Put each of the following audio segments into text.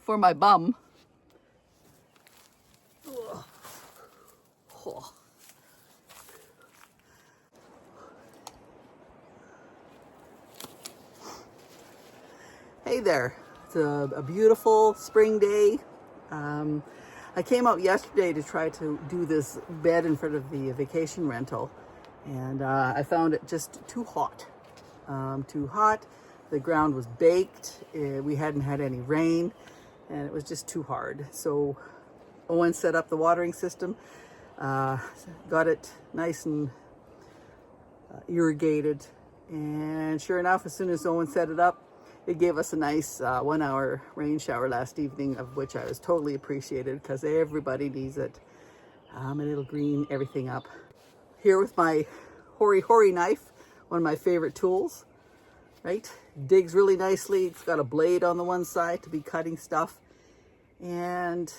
for my bum. Ugh. Oh. Hey there, it's a beautiful spring day. I came out yesterday to try to do this bed in front of the vacation rental, and I found it just too hot. Too hot. The ground was baked. We hadn't had any rain, and it was just too hard. So Owen set up the watering system, got it nice and irrigated, and sure enough, as soon as Owen set it up, it gave us a nice 1 hour rain shower last evening, of which I was totally appreciated because everybody needs it. And it'll green everything up. Here with my hoary knife, one of my favorite tools, right? Digs really nicely. It's got a blade on the one side to be cutting stuff. And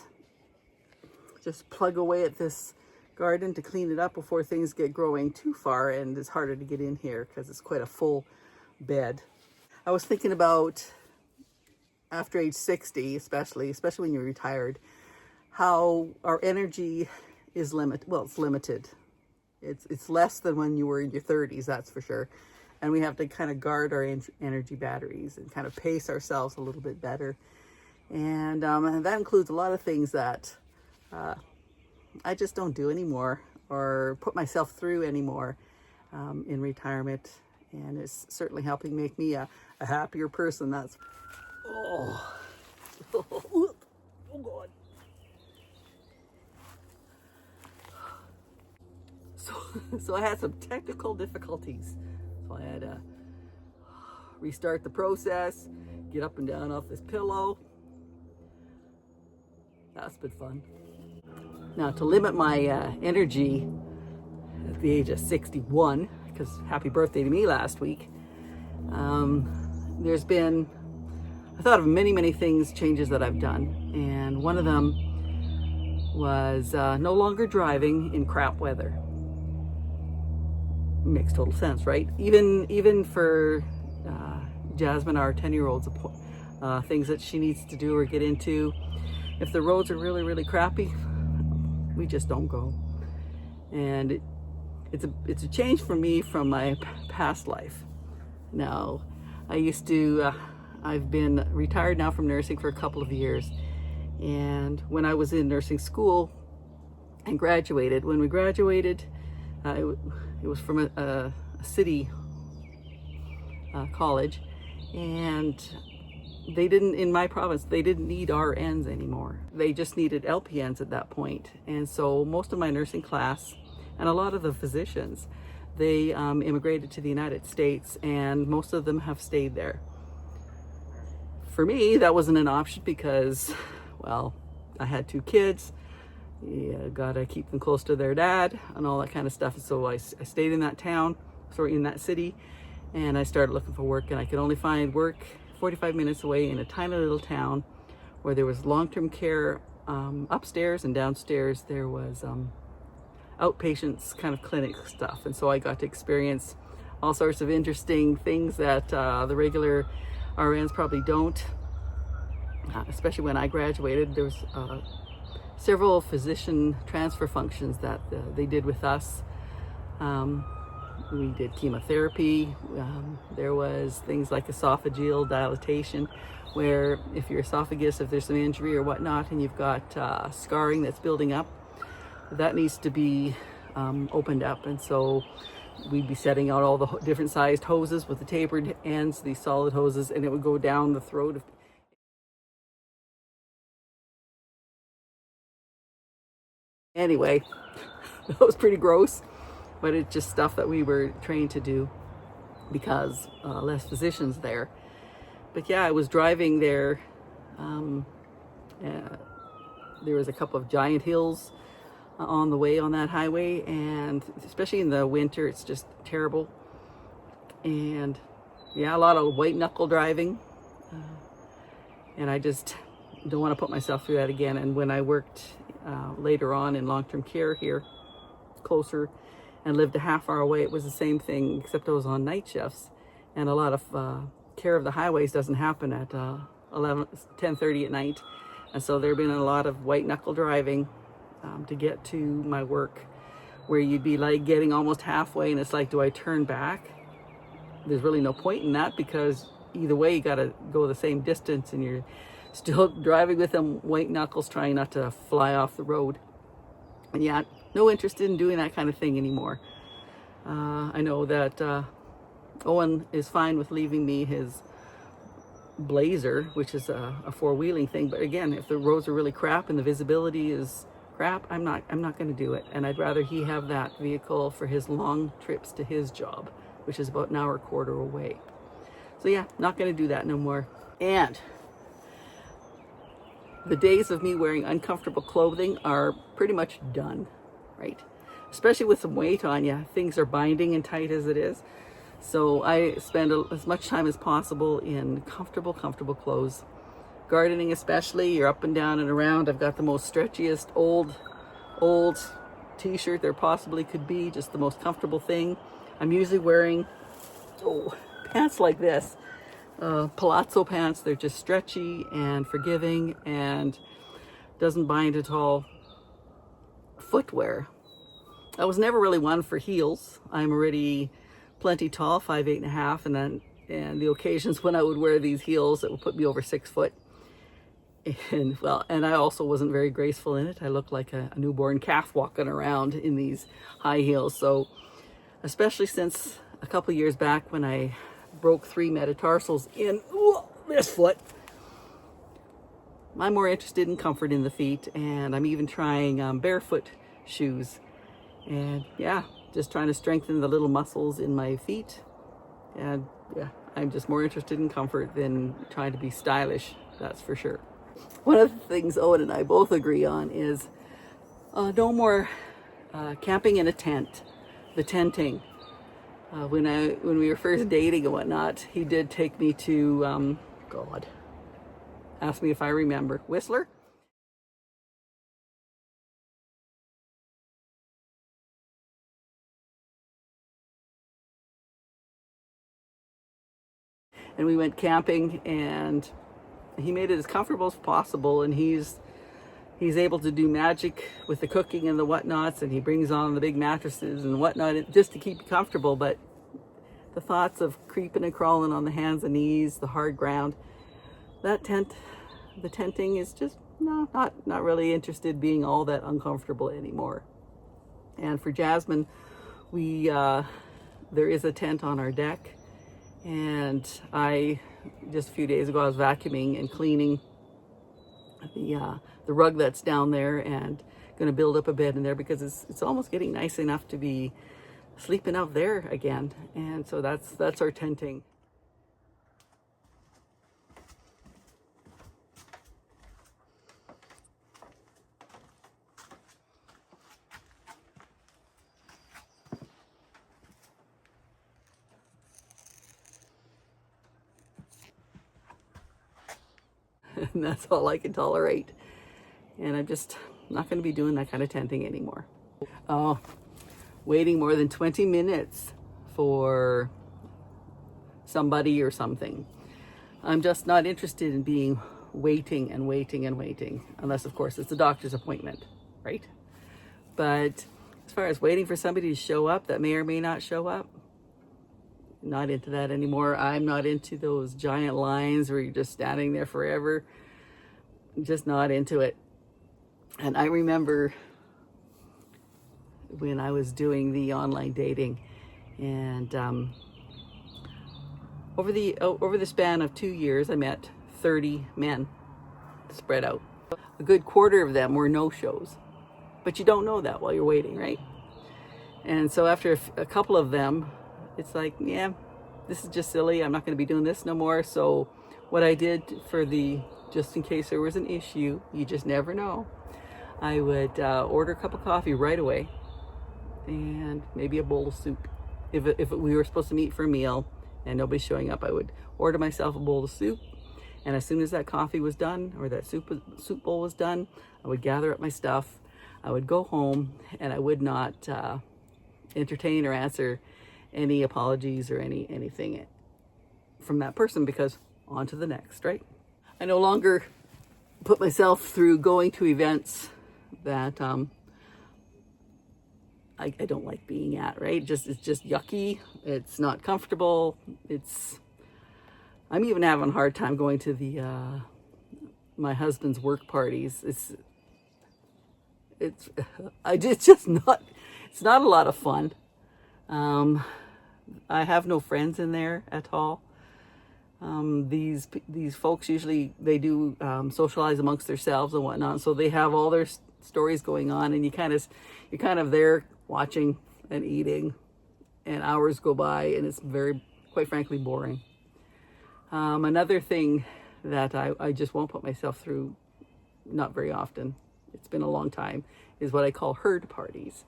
just plug away at this garden to clean it up before things get growing too far and it's harder to get in here because it's quite a full bed. I was thinking about after age 60, especially when you're retired, how our energy is limited. Well, it's limited. It's less than when you were in your 30s, that's for sure. And we have to kind of guard our energy batteries and kind of pace ourselves a little bit better. And that includes a lot of things that I just don't do anymore or put myself through anymore in retirement. And it's certainly helping make me a happier person. That's, oh God. So I had some technical difficulties. So I had to restart the process, get up and down off this pillow. That's been fun. Now, to limit my energy at the age of 61, because happy birthday to me last week, there's been, I thought of many things, changes that I've done. And one of them was no longer driving in crap weather. Makes total sense, right? Even for Jasmine, our 10-year-old's things that she needs to do or get into, if the roads are really crappy, we just don't go. And it's a change for me from my past life. Now, I've been retired now from nursing for a couple of years, and when I was in nursing school and graduated, when we graduated, it was from a city college, and they didn't, in my province, they didn't need RNs anymore. They just needed LPNs at that point. And so most of my nursing class and a lot of the physicians, they immigrated to the United States, and most of them have stayed there. For me, that wasn't an option because, well, I had 2 kids. You gotta keep them close to their dad and all that kind of stuff. So I stayed in that town, in that city, and I started looking for work, and I could only find work 45 minutes away in a tiny little town where there was long-term care upstairs, and downstairs there was outpatients kind of clinic stuff. And so I got to experience all sorts of interesting things that the regular RNs probably don't, especially when I graduated. There was several physician transfer functions that they did with us. We did chemotherapy. There was things like esophageal dilatation, where if your esophagus, if there's some injury or whatnot, and you've got scarring that's building up, that needs to be opened up. And so we'd be setting out all the different sized hoses with the tapered ends, these solid hoses, and it would go down the throat of. Anyway, that was pretty gross, but it's just stuff that we were trained to do because less physicians there. But yeah, I was driving there. There was a couple of giant hills on the way on that highway, and especially in the winter, it's just terrible. And yeah, a lot of white knuckle driving. And I just don't want to put myself through that again. And when I worked later on in long-term care here, closer, and lived a half hour away, it was the same thing, except I was on night shifts. And a lot of care of the highways doesn't happen at 10:30 at night. And so there have been a lot of white knuckle driving to get to my work, where you'd be like getting almost halfway and it's like, do I turn back? There's really no point in that, because either way you got to go the same distance and you're still driving with them white knuckles, trying not to fly off the road. And yeah, no interest in doing that kind of thing anymore. I know that Owen is fine with leaving me his Blazer, which is a four-wheeling thing, but again, if the roads are really crap and the visibility is crap, I'm not going to do it. And I'd rather he have that vehicle for his long trips to his job, which is about an hour quarter away. So yeah, not going to do that no more. And the days of me wearing uncomfortable clothing are pretty much done, right? Especially with some weight on you, things are binding and tight as it is. So I spend as much time as possible in comfortable clothes. Gardening especially, you're up and down and around. I've got the most stretchiest old t-shirt there possibly could be, just the most comfortable thing. I'm usually wearing pants like this, palazzo pants. They're just stretchy and forgiving and doesn't bind at all. Footwear, I was never really one for heels. I'm already plenty tall, 5'8.5", and the occasions when I would wear these heels, it would put me over 6 foot. And I also wasn't very graceful in it. I looked like a newborn calf walking around in these high heels. So especially since a couple years back when I broke 3 metatarsals in this foot, I'm more interested in comfort in the feet, and I'm even trying barefoot shoes. And yeah, just trying to strengthen the little muscles in my feet. And yeah, I'm just more interested in comfort than trying to be stylish, that's for sure. One of the things Owen and I both agree on is no more camping in a tent, the tenting. When we were first dating and whatnot, he did take me to, ask me if I remember, Whistler? And we went camping, and he made it as comfortable as possible, and he's able to do magic with the cooking and the whatnots, and he brings on the big mattresses and whatnot just to keep you comfortable. But the thoughts of creeping and crawling on the hands and knees, the hard ground, the tenting is just not really interested being all that uncomfortable anymore. And for Jasmine, there is a tent on our deck. And just a few days ago, I was vacuuming and cleaning the rug that's down there, and going to build up a bed in there because it's almost getting nice enough to be sleeping out there again. And so that's our tenting. And that's all I can tolerate. And I'm just not going to be doing that kind of tenting anymore. Oh, waiting more than 20 minutes for somebody or something. I'm just not interested in being waiting, unless of course it's a doctor's appointment, right? But as far as waiting for somebody to show up that may or may not show up, not into that anymore. I'm not into those giant lines where you're just standing there forever. Just not into it. And I remember when I was doing the online dating, and over the span of 2 years, I met 30 men spread out. A good quarter of them were no-shows, but you don't know that while you're waiting, right? And so after a couple of them, it's like, yeah, this is just silly. I'm not going to be doing this no more. So what I did just in case there was an issue, you just never know, I would order a cup of coffee right away and maybe a bowl of soup. If we were supposed to meet for a meal and nobody's showing up, I would order myself a bowl of soup. And as soon as that coffee was done, or that soup bowl was done, I would gather up my stuff. I would go home, and I would not entertain or answer any apologies or anything from that person, because on to the next, right? I no longer put myself through going to events that I don't like being at, right? It's just yucky. It's not comfortable. I'm even having a hard time going to the my husband's work parties. It's just not. It's not a lot of fun. I have no friends in there at all. These folks usually they do socialize amongst themselves and whatnot, so they have all their stories going on, and you're kind of there watching and eating, and hours go by, and it's quite frankly, boring. Another thing that I just won't put myself through, not very often, it's been a long time, is what I call herd parties.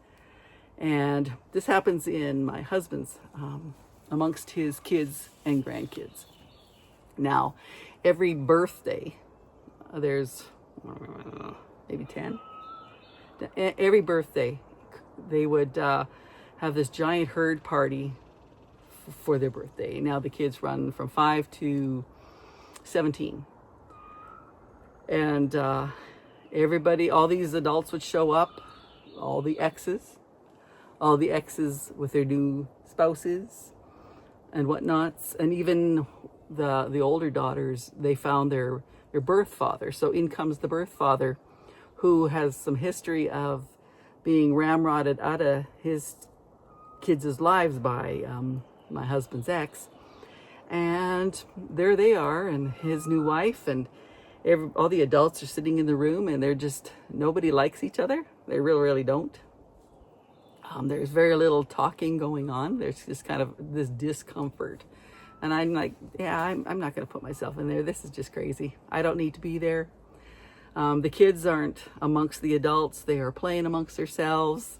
And this happens in my husband's, amongst his kids and grandkids. Now, every birthday, there's maybe 10. Every birthday, they would have this giant herd party for their birthday. Now the kids run from 5 to 17. And everybody, all these adults would show up, all the exes with their new spouses and whatnots, and even the older daughters, they found their birth father. So in comes the birth father, who has some history of being ramrodded out of his kids' lives by my husband's ex. And there they are, and his new wife, and all the adults are sitting in the room, and nobody likes each other. They really, really don't. There's very little talking going on. There's just kind of this discomfort. And I'm like, yeah, I'm not going to put myself in there. This is just crazy. I don't need to be there. The kids aren't amongst the adults. They are playing amongst themselves.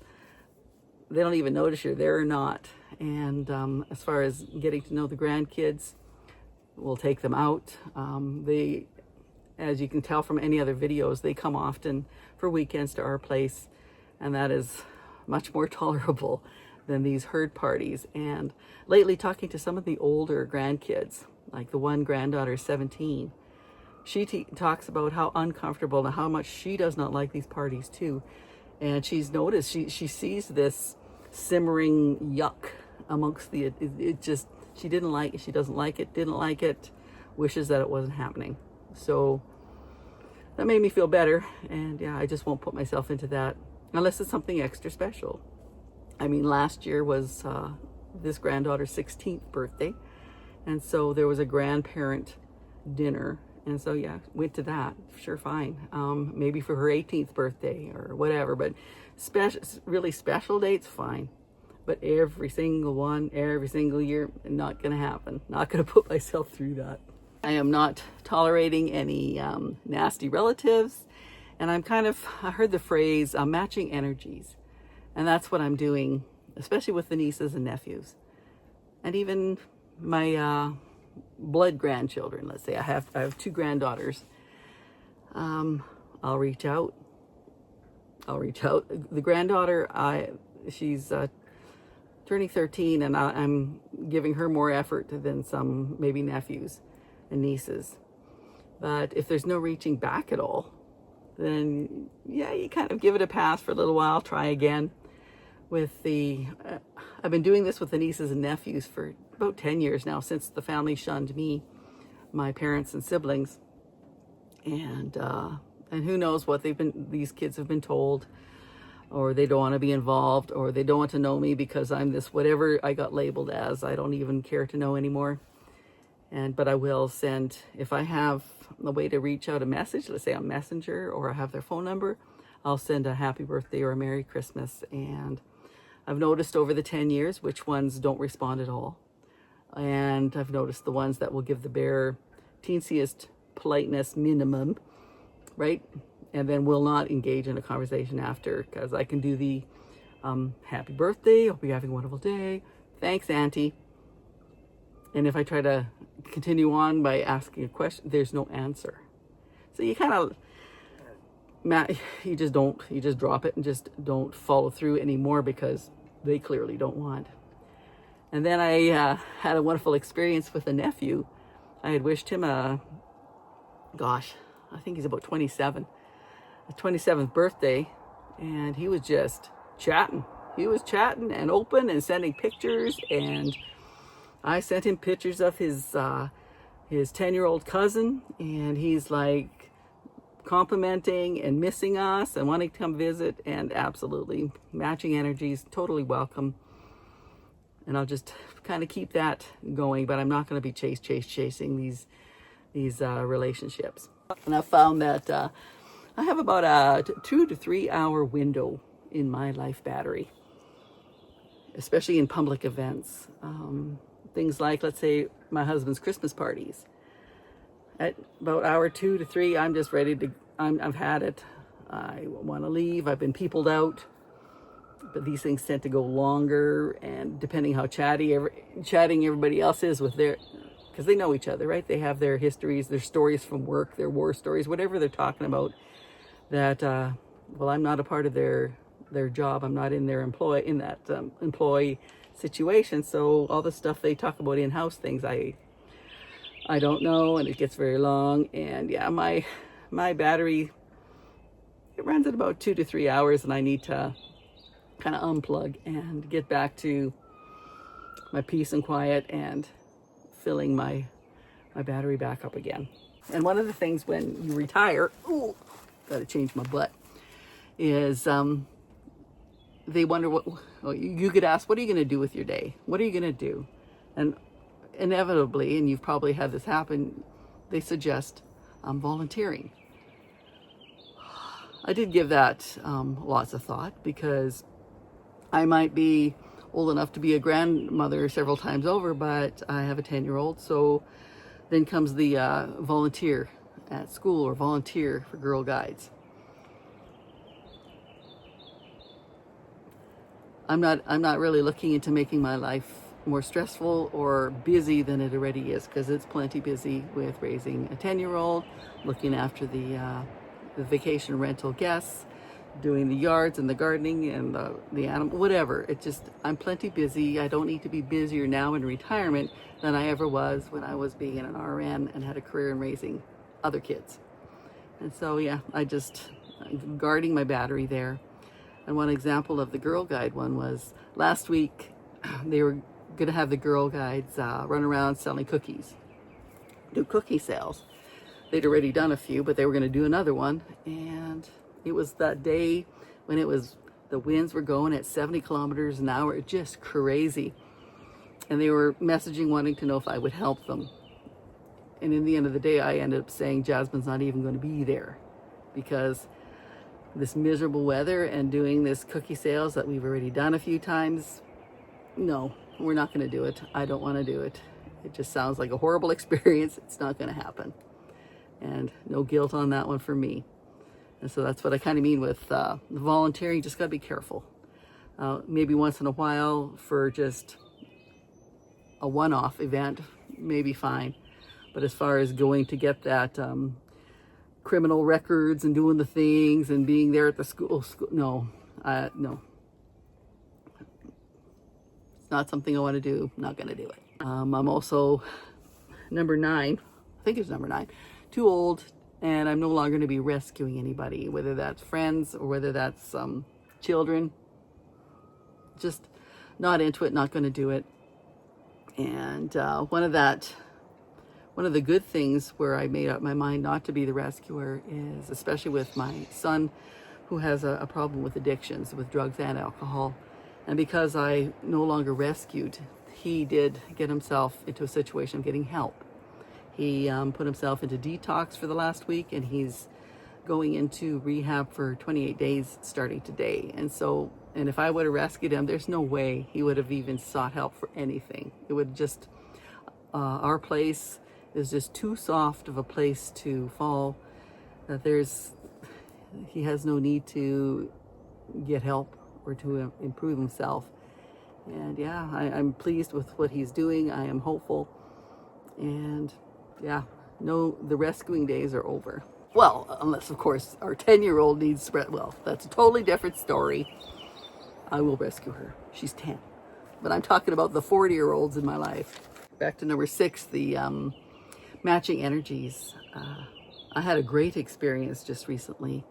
They don't even notice you're there or not. And as far as getting to know the grandkids, we'll take them out. As you can tell from any other videos, they come often for weekends to our place. And that is much more tolerable than these herd parties. And lately, talking to some of the older grandkids, like the one granddaughter, 17, she talks about how uncomfortable and how much she does not like these parties too. And she's noticed, she sees this simmering yuck amongst she didn't like it, she doesn't like it, didn't like it, wishes that it wasn't happening. So that made me feel better. And yeah, I just won't put myself into that unless it's something extra special. I mean, last year was this granddaughter's 16th birthday. And so there was a grandparent dinner. And so, yeah, went to that. Sure, fine. Maybe for her 18th birthday or whatever. But really special dates, fine. But every single one, every single year, not going to happen. Not going to put myself through that. I am not tolerating any nasty relatives. And I heard the phrase matching energies. And that's what I'm doing, especially with the nieces and nephews. And even my blood grandchildren, let's say. I have 2 granddaughters. I'll reach out. The granddaughter, she's turning 13, and I'm giving her more effort than some maybe nephews and nieces. But if there's no reaching back at all, then yeah, you kind of give it a pass for a little while, try again. I've been doing this with the nieces and nephews for about 10 years now, since the family shunned me, my parents and siblings. And who knows what these kids have been told, or they don't want to be involved, or they don't want to know me because I'm this whatever I got labeled as. I don't even care to know anymore. But I will send, if I have a way to reach out a message, let's say on Messenger, or I have their phone number, I'll send a happy birthday or a Merry Christmas. And I've noticed over the 10 years which ones don't respond at all. And I've noticed the ones that will give the bare teensiest politeness minimum, right? And then will not engage in a conversation after, because I can do the happy birthday, hope you're having a wonderful day, thanks Auntie. And if I try to continue on by asking a question, there's no answer. So you kind of, you just drop it and just don't follow through anymore, because they clearly don't want. And then I had a wonderful experience with a nephew. I had wished him a gosh, I think he's about 27, his 27th birthday, and he was just chatting. He was chatting and open and sending pictures, and I sent him pictures of his 10-year-old cousin, and he's like complimenting and missing us and wanting to come visit, and absolutely matching energies, totally welcome. And I'll just kind of keep that going, but I'm not going to be chasing these relationships. And I found that I have about a 2 to 3 hour window in my life battery, especially in public events. Things like, let's say, my husband's Christmas parties. At about hour 2 to 3, I'm just ready to, I've had it. I want to leave. I've been peopled out. But these things tend to go longer, and depending how chatting everybody else is with their, because they know each other, right? They have their histories, their stories from work, their war stories, whatever they're talking about. That well, I'm not a part of their job. I'm not in their employee situation. So all the stuff they talk about in-house things, I don't know, and it gets very long. And yeah, my battery, it runs at about 2 to 3 hours, and I need to kind of unplug and get back to my peace and quiet and filling my battery back up again. And one of the things when you retire, ooh, gotta change my butt, is they wonder what, you could ask, what are you going to do with your day? What are you going to do? And inevitably, and you've probably had this happen, they suggest volunteering. I did give that lots of thought, because I might be old enough to be a grandmother several times over, but I have a 10-year-old. So then comes the volunteer at school or volunteer for Girl Guides. I'm not really looking into making my life more stressful or busy than it already is, because it's plenty busy with raising a 10-year-old, looking after the vacation rental guests, doing the yards and the gardening and the animal, whatever. It just, I'm plenty busy. I don't need to be busier now in retirement than I ever was when I was being an RN and had a career in raising other kids. And so, yeah, I'm guarding my battery there. And one example of the Girl Guide one was last week, they were going to have the Girl Guides run around selling cookies, do cookie sales. They'd already done a few, but they were going to do another one. And it was that day when the winds were going at 70 kilometers an hour, just crazy. And they were messaging, wanting to know if I would help them. And in the end of the day, I ended up saying Jasmine's not even going to be there, because this miserable weather and doing this cookie sales that we've already done a few times, no, we're not going to do it. I don't want to do it. It just sounds like a horrible experience. It's not going to happen. And no guilt on that one for me. And so that's what I kind of mean with volunteering. Just got to be careful. Maybe once in a while for just a one-off event, maybe fine. But as far as going to get that criminal records and doing the things and being there at the school no. It's not something I want to do. I'm not going to do it. I'm also number 9. I think it's number 9. Too old, and I'm no longer going to be rescuing anybody, whether that's friends or whether that's children. Just not into it, not going to do it. And one of the good things where I made up my mind not to be the rescuer is, especially with my son, who has a problem with addictions, with drugs and alcohol. And because I no longer rescued, he did get himself into a situation of getting help. He put himself into detox for the last week, and he's going into rehab for 28 days starting today. And if I would have rescued him, there's no way he would have even sought help for anything. It would just, our place is just too soft of a place to fall, that he has no need to get help or to improve himself. And yeah, I'm pleased with what he's doing. I am hopeful. And yeah, no, the rescuing days are over. Well, unless, of course, our 10-year-old needs, well, that's a totally different story. I will rescue her. She's 10. But I'm talking about the 40-year-olds in my life. Back to number 6, the matching energies. I had a great experience just recently.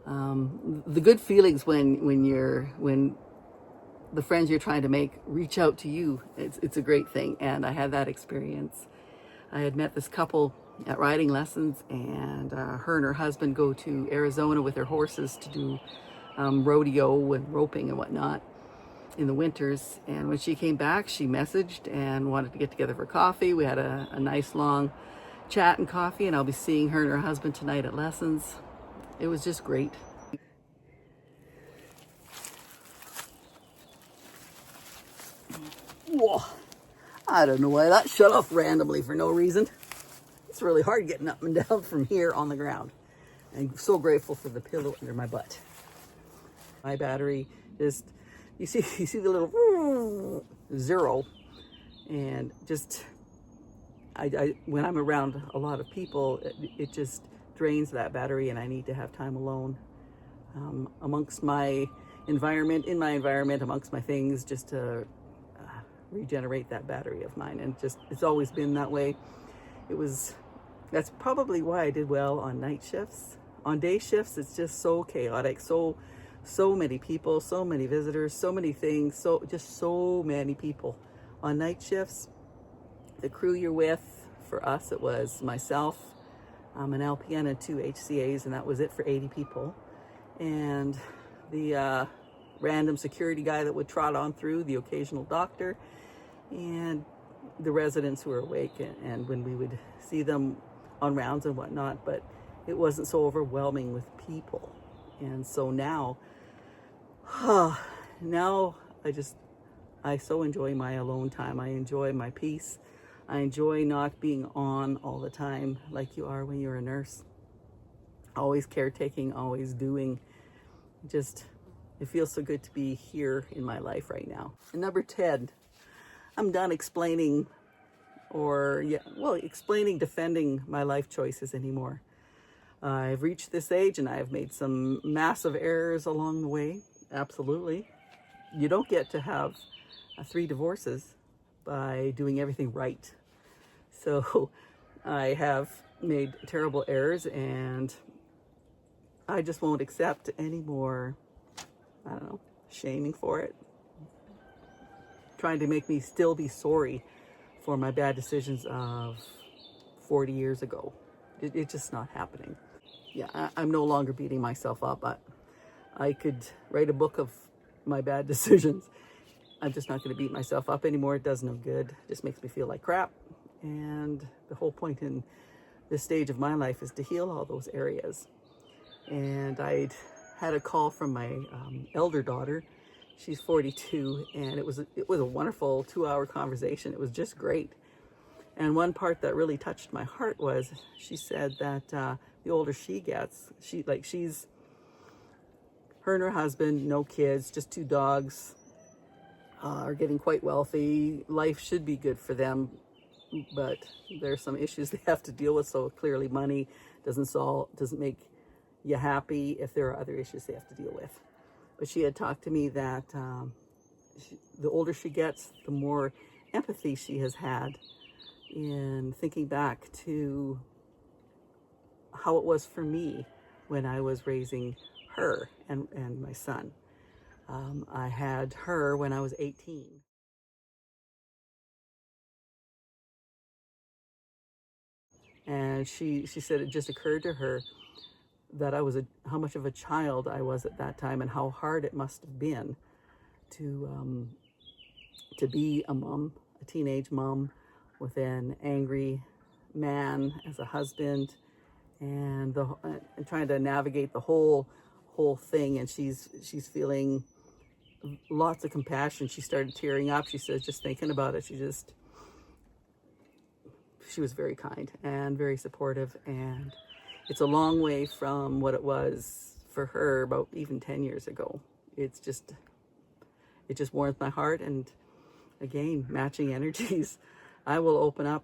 The good feelings when the friends you're trying to make reach out to you, it's a great thing. And I had that experience. I had met this couple at riding lessons, and her and her husband go to Arizona with their horses to do rodeo and roping and whatnot in the winters. And when she came back, she messaged and wanted to get together for coffee. We had a nice long chat and coffee, and I'll be seeing her and her husband tonight at lessons. It was just great. Whoa, I don't know why that shut off randomly for no reason. It's really hard getting up and down from here on the ground. I'm so grateful for the pillow under my butt. My battery just, you see the little zero, and just, I when I'm around a lot of people, it just drains that battery, and I need to have time alone amongst my environment, amongst my things, just to regenerate that battery of mine. And just, it's always been that way. That's probably why I did well on night shifts. On day shifts, it's just so chaotic, so many people, so many visitors, so many things, so many people. On night shifts, the crew you're with, for us, it was myself, an LPN and 2 HCAs, and that was it for 80 people. And the random security guy that would trot on through, the occasional doctor, and the residents who were awake, and when we would see them on rounds and whatnot. But it wasn't so overwhelming with people. And so now I so enjoy my alone time. I enjoy my peace. I enjoy not being on all the time like you are when you're a nurse. Always caretaking, always doing. Just, it feels so good to be here in my life right now. And number 10, I'm done explaining defending my life choices anymore. I've reached this age and I've made some massive errors along the way. Absolutely. You don't get to have 3 divorces by doing everything right. So I have made terrible errors, and I just won't accept any more, I don't know, shaming for it. Trying to make me still be sorry for my bad decisions of 40 years ago. It's just not happening. Yeah, I'm no longer beating myself up. I could write a book of my bad decisions. I'm just not going to beat myself up anymore. It does no good. It just makes me feel like crap. And the whole point in this stage of my life is to heal all those areas. And I'd had a call from my elder daughter. She's 42, and it was a wonderful 2-hour conversation. It was just great. And one part that really touched my heart was she said that the older she gets, her and her husband, no kids, just 2 dogs, are getting quite wealthy. Life should be good for them, but there's some issues they have to deal with. So clearly money doesn't make you happy if there are other issues they have to deal with. But she had talked to me that the older she gets, the more empathy she has had in thinking back to how it was for me when I was raising her and my son. I had her when I was 18. And she said it just occurred to her that how much of a child I was at that time, and how hard it must have been to be a mom, a teenage mom, with an angry man as a husband, and trying to navigate the whole thing. And she's feeling lots of compassion. She started tearing up. She says, just thinking about it, she was very kind and very supportive. And it's a long way from what it was for her about even 10 years ago. It just warms my heart. And again, matching energies. I will open up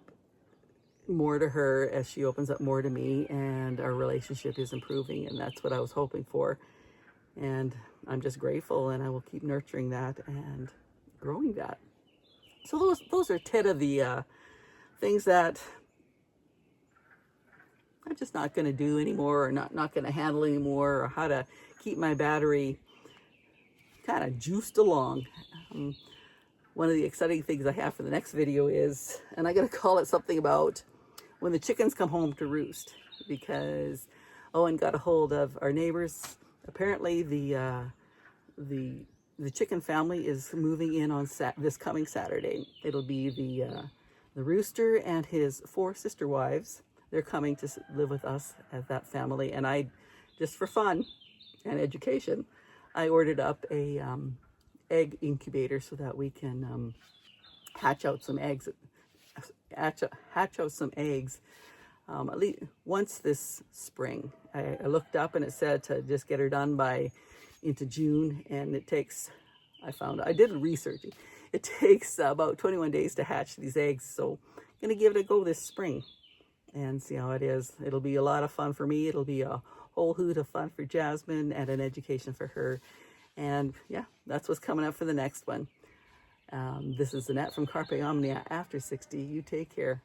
more to her as she opens up more to me, and our relationship is improving, and that's what I was hoping for. And I'm just grateful, and I will keep nurturing that and growing that. So those are 10 of the things that I'm just not going to do anymore, or not going to handle anymore, or how to keep my battery kind of juiced along. One of the exciting things I have for the next video is, and I got to call it something about when the chickens come home to roost, because Owen got a hold of our neighbors. Apparently the chicken family is moving in on this coming Saturday. It'll be the rooster and his 4 sister wives. They're coming to live with us as that family, and I, just for fun and education, I ordered up a egg incubator so that we can hatch out some eggs. Hatch out some eggs at least once this spring. I looked up and it said to just get her done by into June, and it takes, I did researching, it takes about 21 days to hatch these eggs, so I'm gonna give it a go this spring and see how it is. It'll be a lot of fun for me. It'll be a whole hoot of fun for Jasmine and an education for her. And yeah, that's what's coming up for the next one. This is Annette from Carpe Omnia After 60. You take care.